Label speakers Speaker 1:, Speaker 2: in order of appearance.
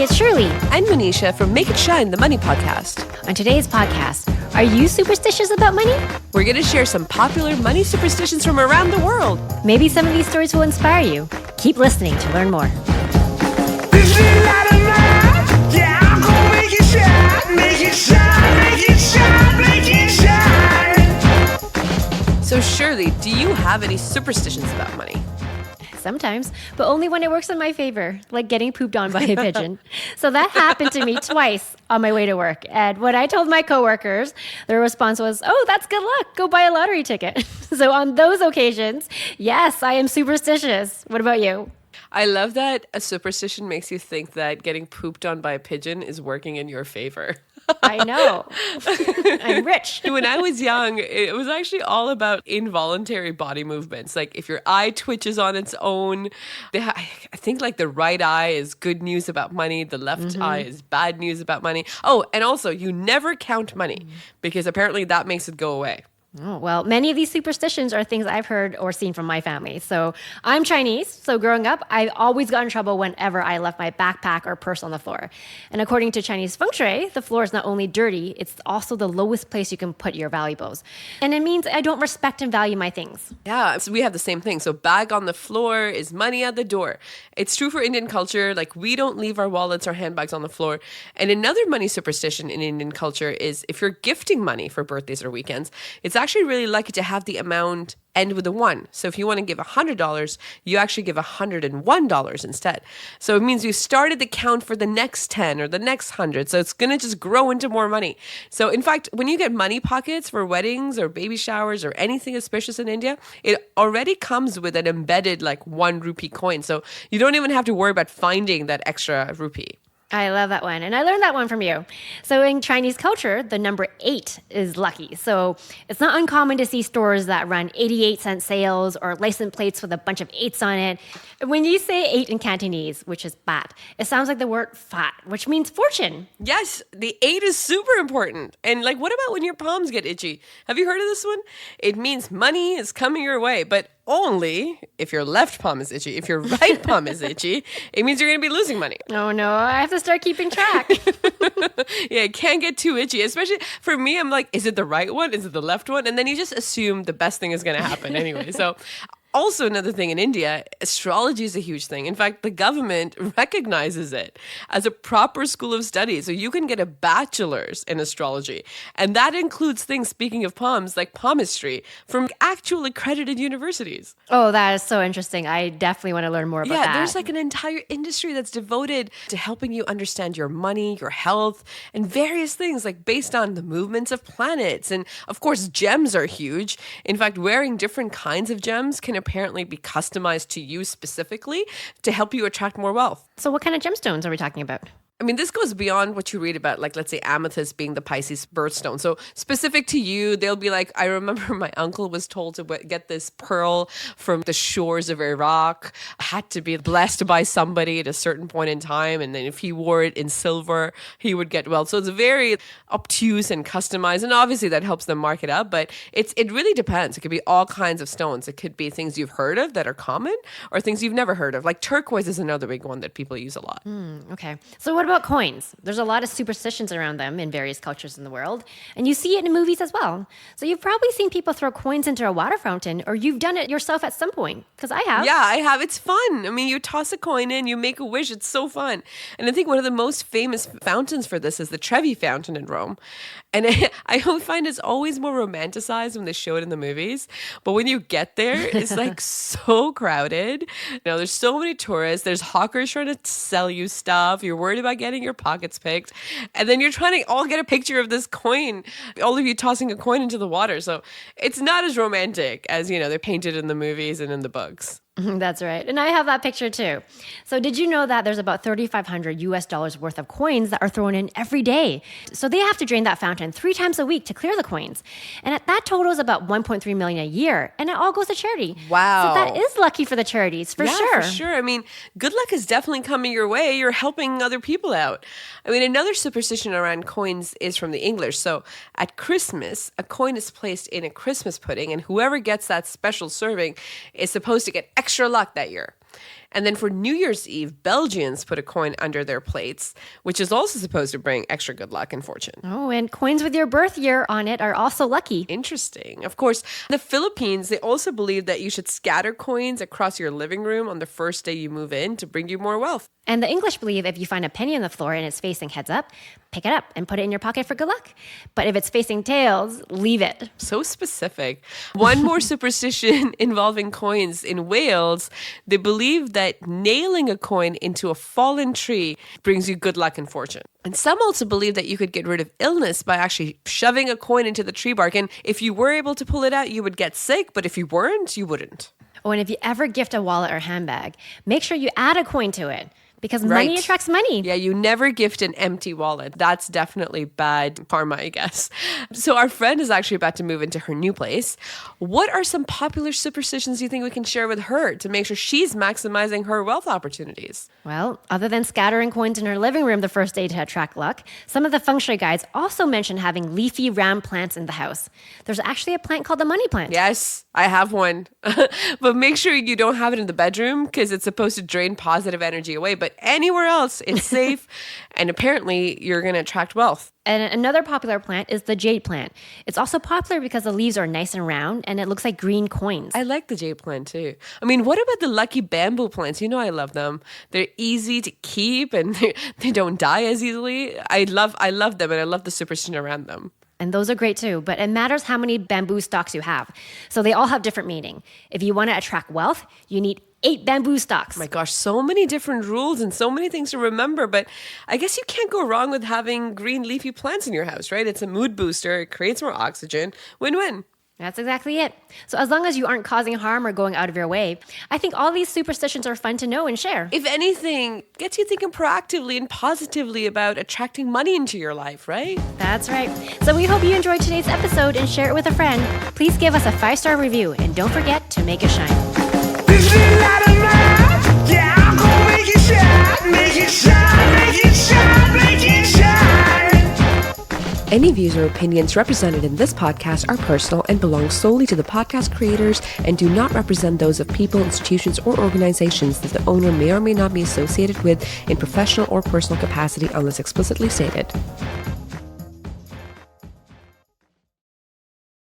Speaker 1: Hey, it's Shirley.
Speaker 2: And Manisha from Make It Shine, the Money Podcast.
Speaker 1: On today's podcast, are you superstitious about money?
Speaker 2: We're going to share some popular money superstitions from around the world.
Speaker 1: Maybe some of these stories will inspire you. Keep listening to learn more.
Speaker 3: This little light of mine, yeah, I'm gonna make it shine, make it shine, make it shine, make it shine.
Speaker 2: So Shirley, do you have any superstitions about money?
Speaker 1: Sometimes, but only when it works in my favor, like getting pooped on by a pigeon. So that happened to me twice on my way to work. And when I told my coworkers, their response was, "Oh, that's good luck. Go buy a lottery ticket." So on those occasions, yes, I am superstitious. What about you?
Speaker 2: I love that a superstition makes you think that getting pooped on by a pigeon is working in your favor.
Speaker 1: I know. I'm rich.
Speaker 2: When I was young, it was actually all about involuntary body movements. Like if your eye twitches on its own, I think like the right eye is good news about money. The left eye is bad news about money. Oh, and also you never count money because apparently that makes it go away.
Speaker 1: Oh, well, many of these superstitions are things I've heard or seen from my family. So I'm Chinese, so growing up, I always got in trouble whenever I left my backpack or purse on the floor. And according to Chinese feng shui, the floor is not only dirty, it's also the lowest place you can put your valuables. And it means I don't respect and value my things.
Speaker 2: Yeah, so we have the same thing. So bag on the floor is money at the door. It's true for Indian culture. Like we don't leave our wallets or handbags on the floor. And another money superstition in Indian culture is if you're gifting money for birthdays or weekends, it's actually really lucky to have the amount end with a 1. So if you want to give $100, you actually give $101 instead. So it means you started the count for the next 10 or the next 100. So it's going to just grow into more money. So in fact, when you get money pockets for weddings or baby showers or anything auspicious in India, it already comes with an embedded like 1 rupee coin. So you don't even have to worry about finding that extra rupee.
Speaker 1: I love that one. And I learned that one from you. So in Chinese culture, the number 8 is lucky. So it's not uncommon to see stores that run 88-cent sales or license plates with a bunch of 8s on it. When you say 8 in Cantonese, which is bat, it sounds like the word fat, which means fortune.
Speaker 2: Yes, the 8 is super important. And like, what about when your palms get itchy? Have you heard of this one? It means money is coming your way, but only if your left palm is itchy. If your right palm is itchy, it means you're going to be losing money.
Speaker 1: Oh no, I have to start keeping track.
Speaker 2: Yeah, it can't get too itchy. Especially for me, I'm like, is it the right one? Is it the left one? And then you just assume the best thing is going to happen anyway. So also another thing in India, astrology is a huge thing. In fact, the government recognizes it as a proper school of study. So you can get a bachelor's in astrology. And that includes things, speaking of palms, like palmistry from actual accredited universities.
Speaker 1: Oh, that is so interesting. I definitely want to learn more about that.
Speaker 2: Yeah, there's like an entire industry that's devoted to helping you understand your money, your health, and various things like based on the movements of planets. And of course, gems are huge. In fact, wearing different kinds of gems can apparently be customized to you specifically to help you attract more wealth.
Speaker 1: So what kind of gemstones are we talking about?
Speaker 2: I mean, this goes beyond what you read about, like, let's say amethyst being the Pisces birthstone. So specific to you, they'll be like, I remember my uncle was told to get this pearl from the shores of Iraq, had to be blessed by somebody at a certain point in time. And then if he wore it in silver, he would get wealth. So it's very obtuse and customized. And obviously that helps them mark it up. But it really depends. It could be all kinds of stones. It could be things you've heard of that are common or things you've never heard of. Like turquoise is another big one that people use a lot.
Speaker 1: Okay. So what about coins? There's a lot of superstitions around them in various cultures in the world, and you see it in movies as well. So you've probably seen people throw coins into a water fountain, or you've done it yourself at some point, because I have.
Speaker 2: Yeah, I have. It's fun. I mean, you toss a coin in, you make a wish. It's so fun. And I think one of the most famous fountains for this is the Trevi Fountain in Rome. And I find it's always more romanticized when they show it in the movies. But when you get there, it's like so crowded. You know, there's so many tourists. There's hawkers trying to sell you stuff. You're worried about getting your pockets picked. And then you're trying to all get a picture of this coin, all of you tossing a coin into the water. So it's not as romantic as, you know, they're painted in the movies and in the books.
Speaker 1: That's right. And I have that picture too. So did you know that there's about $3,500 worth of coins that are thrown in every day? So they have to drain that fountain 3 times a week to clear the coins. And that totals about $1.3 million a year. And it all goes to charity.
Speaker 2: Wow.
Speaker 1: So that is lucky for the charities, for sure.
Speaker 2: Yeah, for sure. I mean, good luck is definitely coming your way. You're helping other people out. I mean, another superstition around coins is from the English. So at Christmas, a coin is placed in a Christmas pudding, and whoever gets that special serving is supposed to get extra luck that year. And then for New Year's Eve, Belgians put a coin under their plates, which is also supposed to bring extra good luck and fortune.
Speaker 1: Oh, and coins with your birth year on it are also lucky.
Speaker 2: Interesting. Of course, in the Philippines, they also believe that you should scatter coins across your living room on the first day you move in to bring you more wealth.
Speaker 1: And the English believe if you find a penny on the floor and it's facing heads up, pick it up and put it in your pocket for good luck. But if it's facing tails, leave it.
Speaker 2: So specific. One more superstition involving coins. In Wales, they believe that nailing a coin into a fallen tree brings you good luck and fortune. And some also believe that you could get rid of illness by actually shoving a coin into the tree bark. And if you were able to pull it out, you would get sick. But if you weren't, you wouldn't.
Speaker 1: Oh, and if you ever gift a wallet or handbag, make sure you add a coin to it. Because money attracts money.
Speaker 2: Yeah, you never gift an empty wallet. That's definitely bad karma, I guess. So our friend is actually about to move into her new place. What are some popular superstitions you think we can share with her to make sure she's maximizing her wealth opportunities?
Speaker 1: Well, other than scattering coins in her living room the first day to attract luck, some of the feng shui guides also mention having leafy round plants in the house. There's actually a plant called the money plant.
Speaker 2: Yes, I have one. But make sure you don't have it in the bedroom because it's supposed to drain positive energy away. But anywhere else, it's safe. And apparently, you're going to attract wealth.
Speaker 1: And another popular plant is the jade plant. It's also popular because the leaves are nice and round and it looks like green coins.
Speaker 2: I like the jade plant too. I mean, what about the lucky bamboo plants? You know I love them. They're easy to keep and they don't die as easily. I love them and I love the superstition around them.
Speaker 1: And those are great too, but it matters how many bamboo stalks you have. So they all have different meaning. If you want to attract wealth, you need 8 bamboo stalks.
Speaker 2: My gosh, so many different rules and so many things to remember. But I guess you can't go wrong with having green leafy plants in your house, right? It's a mood booster. It creates more oxygen. Win-win.
Speaker 1: That's exactly it. So as long as you aren't causing harm or going out of your way, I think all these superstitions are fun to know and share.
Speaker 2: If anything, gets you thinking proactively and positively about attracting money into your life, right?
Speaker 1: That's right. So we hope you enjoyed today's episode and share it with a friend. Please give us a 5-star review and don't forget to make it shine.
Speaker 3: This little light of mine, yeah, I'm gonna make it shine, make it shine, make it shine, make it shine.
Speaker 2: Any views or opinions represented in this podcast are personal and belong solely to the podcast creators and do not represent those of people, institutions, or organizations that the owner may or may not be associated with in professional or personal capacity unless explicitly stated.